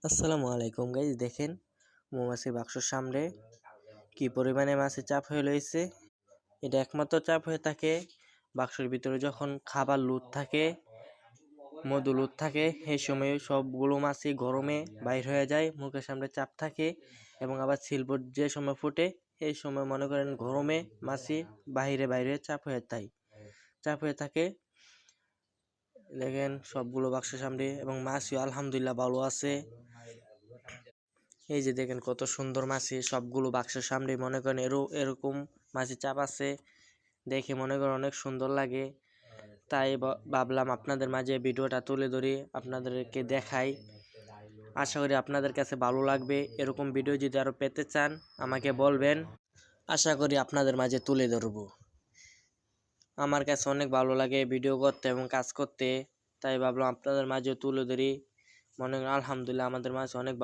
আসসালামু আলাইকুম গাইজ, দেখেন মৌমাছির বাক্সর সামনে কি পরিমাণে মাছের চাপ হয়ে রয়েছে। এটা একমাত্র চাপ হয়ে থাকে বাক্সের ভিতরে যখন খাবার লুট থাকে, মধু লুট থাকে, সেই সময় সবগুলো মাছই গরমে বাইর হয়ে যায়, মুখের সামনে চাপ থাকে। এবং আবার সিলবোট যে সময় ফুটে সেই সময় মনে করেন গরমে মাছি বাইরে বাইরে চাপ হয়ে থাকে। দেখেন সবগুলো বাক্সের সামনে, এবং মাছও আলহামদুলিল্লাহ ভালো আছে। এই যে দেখেন কত সুন্দর মাছি, সবগুলো বাক্সের সামনে মনে করেন এরকম মাছি চাপ আছে, দেখে মনে করেন অনেক সুন্দর লাগে। তাই ভাবলাম আপনাদের মাঝে ভিডিওটা তুলে ধরি, আপনাদেরকে দেখাই। আশা করি আপনাদের কাছে ভালো লাগবে। এরকম ভিডিও যদি আরো পেতে চান আমাকে বলবেন, আশা করি আপনাদের মাঝে তুলে ধরবো। আমার কাছে অনেক ভালো লাগে ভিডিও করতে এবং কাজ করতে, তাই ভাবলাম আপনাদের মাঝে তুলে ধরি। মনে করেন আলহামদুলিল্লাহ আমাদের মাঝে অনেক